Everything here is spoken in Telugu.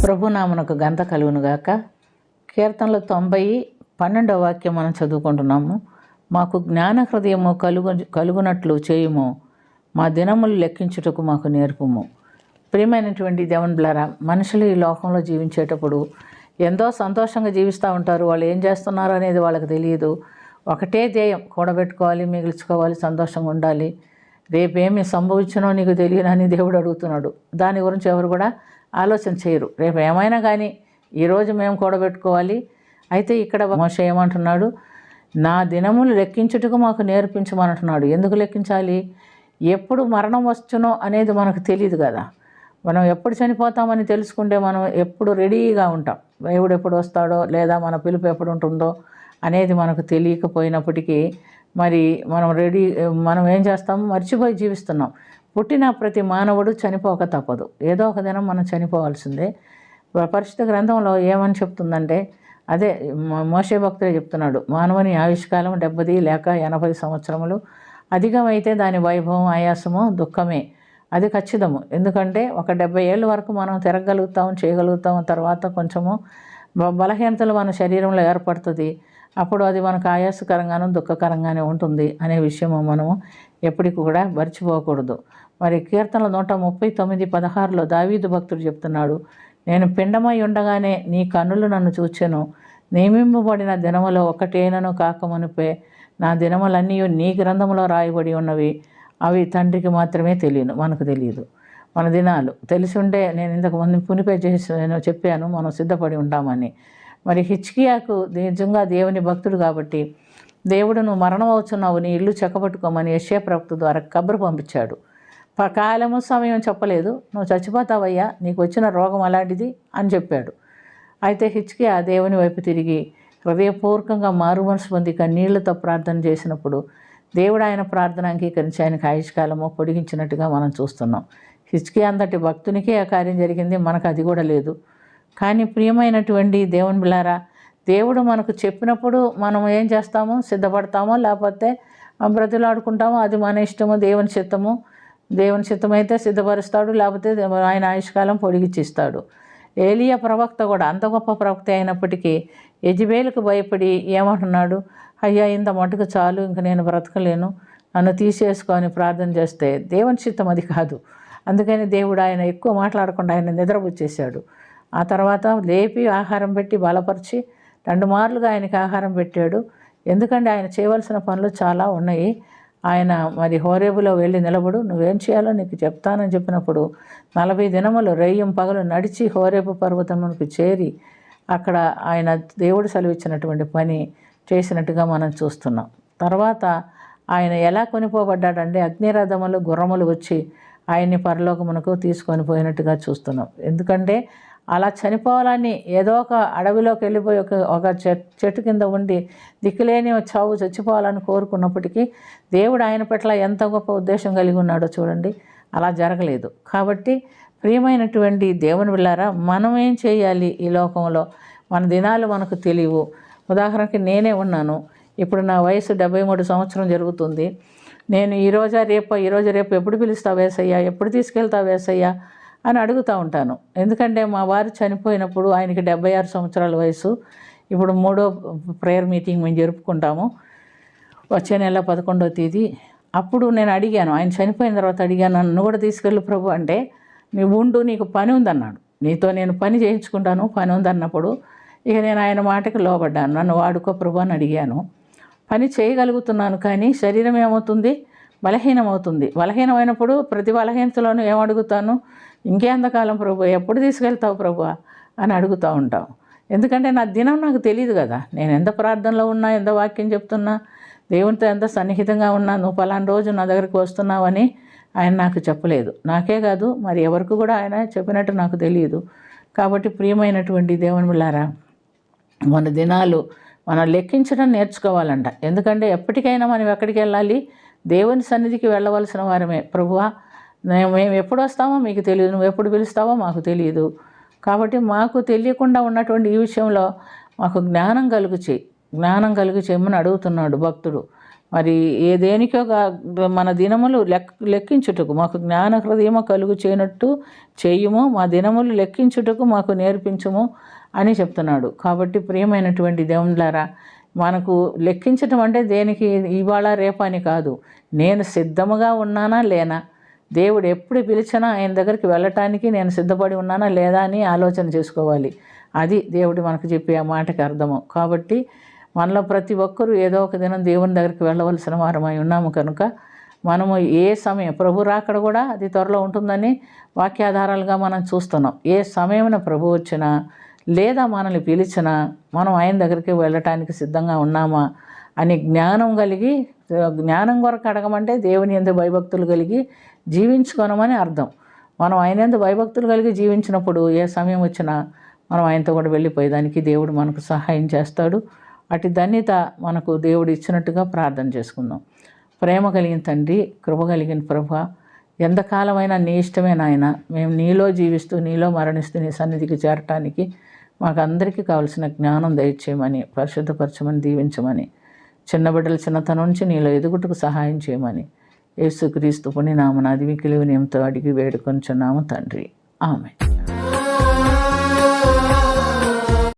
ప్రభునామనకు గంత కలుగునుగాక. కీర్తనలు 90:12 వాక్యం మనం చదువుకుంటున్నాము. మాకు జ్ఞాన హృదయము కలుగునట్లు చేయుము, మా దినములు లెక్కించుటకు మాకు నేర్పుము. ప్రియమైనటువంటి దేవుని బిడ్డలారా, మనుషులు ఈ లోకంలో జీవించేటప్పుడు ఎంతో సంతోషంగా జీవిస్తూ ఉంటారు. వాళ్ళు ఏం చేస్తున్నారు అనేది వాళ్ళకి తెలియదు. ఒకటే ధ్యేయం, కూడబెట్టుకోవాలి, మిగిల్చుకోవాలి, సంతోషంగా ఉండాలి. రేపేమి సంభవించినో నీకు తెలియనని దేవుడు అడుగుతున్నాడు. దాని గురించి ఎవరు కూడా ఆలోచన చేయరు. రేపు ఏమైనా కానీ ఈరోజు మేము కూడబెట్టుకోవాలి. అయితే ఇక్కడ మోషే ఏమంటున్నాడు? నా దినములు లెక్కించుటకు మాకు నేర్పించమంటున్నాడు. ఎందుకు లెక్కించాలి? ఎప్పుడు మరణం వచ్చునో అనేది మనకు తెలియదు కదా. మనం ఎప్పుడు చనిపోతామని తెలుసుకుంటే మనం ఎప్పుడు రెడీగా ఉంటాం. దేవుడు ఎప్పుడు వస్తాడో లేదా మన పిలుపు ఎప్పుడు ఉంటుందో అనేది మనకు తెలియకపోయినప్పటికీ మరి మనం ఏం చేస్తాము? మర్చిపోయి జీవిస్తున్నాం. పుట్టిన ప్రతి మానవుడు చనిపోక తప్పదు. ఏదో ఒక దినం మనం చనిపోవాల్సిందే. పరిశుద్ధ గ్రంథంలో ఏమని చెప్తుందంటే, అదే మోషే భక్తుడే చెప్తున్నాడు, మానవుని ఆయుష్కాలం 70 లేక 80 సంవత్సరములు, అధికమైతే దాని వైభవం, ఆయాసము, దుఃఖమే. అది ఖచ్చితము. ఎందుకంటే ఒక 70 ఏళ్ళ వరకు మనం తిరగలుగుతాం, చేయగలుగుతాం. తర్వాత కొంచెము బలహీనతలు మన శరీరంలో ఏర్పడుతుంది. అప్పుడు అది మనకు ఆయాసకరంగాను దుఃఖకరంగానే ఉంటుంది అనే విషయము మనము ఎప్పటికి కూడా మర్చిపోకూడదు. మరి కీర్తనల 139:16 దావీదు భక్తుడు చెప్తున్నాడు, నేను పిండమై ఉండగానే నీ కన్నులు నన్ను చూచెను, నియమింపబడిన దినములో ఒకటేనను కాకమునిపే నా దినములన్నీ నీ గ్రంథములో రాయబడి ఉన్నవి, అవి తండ్రికి మాత్రమే తెలియను, మనకు తెలియదు. మన దినాలు తెలిసి ఉంటే నేను ఇంతకు ముందు పునిపే చెప్పాను, మనం సిద్ధపడి ఉంటామని. మరి హిజ్కియాకు నిజంగా దేవుని భక్తుడు కాబట్టి దేవుడు నువ్వు మరణం అవుతున్నావు, నీ ఇల్లు చెక్కబట్టుకోమని యెషయా ప్రవక్త ద్వారా కబురు పంపించాడు. కాలము సమయం చెప్పలేదు. నువ్వు చచ్చిపోతావయ్యా, నీకు వచ్చిన రోగం అలాంటిది అని చెప్పాడు. అయితే హిజ్కియా దేవుని వైపు తిరిగి హృదయపూర్వకంగా మారు మనసు పొంది కన్నీళ్లతో ప్రార్థన చేసినప్పుడు దేవుడు ఆయన ప్రార్థన అంగీకరించి ఆయనకు ఆయుష్కాలము పొడిగించినట్టుగా మనం చూస్తున్నాం. హిజ్కియా అంతటి భక్తునికే ఆ కార్యం జరిగింది, మనకు అది కూడా లేదు. కానీ ప్రియమైనటువంటి దేవుని బిడ్డలారా, దేవుడు మనకు చెప్పినప్పుడు మనం ఏం చేస్తామో? సిద్ధపడతామో లేకపోతే బ్రతులాడుకుంటామో? అది మన ఇష్టము. దేవుని చిత్తము. దేవుని చిత్తమైతే సిద్ధపరుస్తాడు, లేకపోతే ఆయన ఆయుష్కాలం పొడిగిచ్చిస్తాడు. ఏలియా ప్రవక్త కూడా అంత గొప్ప ప్రవక్త అయినప్పటికీ యెజబెలుకు భయపడి ఏమంటున్నాడు? అయ్యా, ఇంత మటుకు చాలు, ఇంక నేను బ్రతకలేను, నన్ను తీసేసుకొని ప్రార్థన చేస్తే దేవుని చిత్తం అది కాదు. అందుకని దేవుడు ఆయన ఎక్కువ మాట్లాడకుండా ఆయన నిద్రపుచ్చేశాడు. ఆ తర్వాత లేపి ఆహారం పెట్టి బలపరిచి 2 మార్లుగా ఆయనకి ఆహారం పెట్టాడు. ఎందుకంటే ఆయన చేయవలసిన పనులు చాలా ఉన్నాయి. ఆయన మరి హోరేబులో వెళ్ళి నిలబడు, నువ్వేం చేయాలో నీకు చెప్తానని చెప్పినప్పుడు 40 దినములు రెయ్యం పగలు నడిచి హోరేబు పర్వతమునికి చేరి అక్కడ ఆయన దేవుడు సెలవిచ్చినటువంటి పని చేసినట్టుగా మనం చూస్తున్నాం. తర్వాత ఆయన ఎలా కొనిపోబడ్డాడంటే అగ్నిరథములు, గుర్రములు వచ్చి ఆయన్ని పరలోకమునకు తీసుకొని పోయినట్టుగా చూస్తున్నాం. ఎందుకంటే అలా చనిపోవాలని ఏదో ఒక అడవిలోకి వెళ్ళిపోయి ఒక చెట్టు కింద ఉండి దిక్కులేని చావు చచ్చిపోవాలని కోరుకున్నప్పటికీ దేవుడు ఆయన పట్ల ఎంత గొప్ప ఉద్దేశం కలిగి ఉన్నాడో చూడండి. అలా జరగలేదు. కాబట్టి ప్రియమైనటువంటి దేవుని బిడ్డలారా, మనం ఏం చేయాలి? ఈ లోకంలో మన దినాలు మనకు తెలియవు. ఉదాహరణకి నేనే ఉన్నాను. ఇప్పుడు నా వయసు 73 సంవత్సరం జరుగుతుంది. నేను ఈరోజు రేపు ఎప్పుడు పిలుస్తావు యేసయ్యా, ఎప్పుడు తీసుకెళ్తావు యేసయ్యా అని అడుగుతూ ఉంటాను. ఎందుకంటే మా వారు చనిపోయినప్పుడు ఆయనకి 76 సంవత్సరాల వయసు. ఇప్పుడు 3వ ప్రేయర్ మీటింగ్ మేము జరుపుకుంటాము వచ్చే నెల 11వ తేదీ. అప్పుడు నేను అడిగాను, ఆయన చనిపోయిన తర్వాత అడిగాను, నన్ను కూడా తీసుకెళ్ళు ప్రభు అంటే, నువ్వు ఉండు, నీకు పని ఉందన్నాడు. నీతో నేను పని చేయించుకుంటాను, పని ఉందన్నప్పుడు ఇక నేను ఆయన మాటకి లోబడ్డాను. నన్ను వాడుకో ప్రభు అని అడిగాను. పని చేయగలుగుతున్నాను, కానీ శరీరం ఏమవుతుంది? బలహీనమవుతుంది. బలహీనమైనప్పుడు ప్రతి బలహీనతలోనూ ఏమడుగుతాను? ఇంకెంతకాలం ప్రభు, ఎప్పుడు తీసుకెళ్తావు ప్రభు అని అడుగుతూ ఉంటాం. ఎందుకంటే నా దినం నాకు తెలియదు కదా. నేను ఎంత ప్రార్థనలో ఉన్నా, ఎంత వాక్యం చెప్తున్నా, దేవునితో ఎంత సన్నిహితంగా ఉన్నా, నువ్వు పలానా రోజు నా దగ్గరికి వస్తున్నావని ఆయన నాకు చెప్పలేదు. నాకే కాదు, మరి ఎవరికి కూడా ఆయన చెప్పినట్టు నాకు తెలియదు. కాబట్టి ప్రియమైనటువంటి దేవుని బిడ్డలారా, మన దినాలు మనం లెక్కించడం నేర్చుకోవాలంట. ఎందుకంటే ఎప్పటికైనా మనం ఎక్కడికి వెళ్ళాలి? దేవుని సన్నిధికి వెళ్ళవలసిన వారమే. ప్రభువా, మేము ఎప్పుడు వస్తామో మీకు తెలియదు, నువ్వు ఎప్పుడు పిలుస్తావో మాకు తెలియదు. కాబట్టి మాకు తెలియకుండా ఉన్నటువంటి ఈ విషయంలో మాకు జ్ఞానం కలుగు చేయమని అడుగుతున్నాడు భక్తుడు. మరి ఏ దేనికో మన దినములు లెక్కించుటకు మాకు జ్ఞాన హృదయము కలుగు చేయనట్టు చేయుము, మా దినములు లెక్కించుటకు మాకు నేర్పించుము అని చెప్తున్నాడు. కాబట్టి ప్రియమైనటువంటి దేవుళ్ళారా, మనకు లెక్కించటం అంటే దేనికి ఇవాళ రేపని కాదు, నేను సిద్ధముగా ఉన్నానా లేనా, దేవుడు ఎప్పుడు పిలిచినా ఆయన దగ్గరికి వెళ్ళటానికి నేను సిద్ధపడి ఉన్నానా లేదా అని ఆలోచన చేసుకోవాలి. అది దేవుడు మనకు చెప్పే ఆ మాటకి అర్థము. కాబట్టి మనలో ప్రతి ఒక్కరూ ఏదో ఒక దినం దేవుని దగ్గరికి వెళ్ళవలసిన వారమై ఉన్నాము కనుక మనము ఏ సమయం ప్రభు రాకడ కూడా అది త్వరలో ఉంటుందని వాక్యాధారాలుగా మనం చూస్తున్నాం. ఏ సమయమున ప్రభు వచ్చినా లేదా మనల్ని పిలిచినా మనం ఆయన దగ్గరికి వెళ్ళటానికి సిద్ధంగా ఉన్నామా అని జ్ఞానం కలిగి, జ్ఞానం కొరకు అడగమంటే దేవుని యందు భయభక్తులు కలిగి జీవించుకోనమని అర్థం. మనం ఆయన యందు భయభక్తులు కలిగి జీవించినప్పుడు ఏ సమయం వచ్చినా మనం ఆయనతో కూడా వెళ్ళిపోయేదానికి దేవుడు మనకు సహాయం చేస్తాడు. అటు ధన్యత మనకు దేవుడు ఇచ్చినట్టుగా ప్రార్థన చేసుకుందాం. ప్రేమ కలిగిన తండ్రి, కృప కలిగిన ప్రభా, ఎంతకాలమైనా నీ ఇష్టమే నాయన, మేము నీలో జీవిస్తూ నీలో మరణిస్తూ నీ సన్నిధికి చేరటానికి మాకు అందరికీ కావలసిన జ్ఞానం దయచేయమని, పరిశుద్ధపరచమని, దీవించమని, చిన్న బిడ్డల చిన్నతనం నుంచి నీలో ఎదుగుటకు సహాయం చేయమని యేసుక్రీస్తు పుణ్యనామమున అతి మిక్కిలి వినయంతో అడిగి వేడుకొనుచున్నాము తండ్రి. ఆమేన్.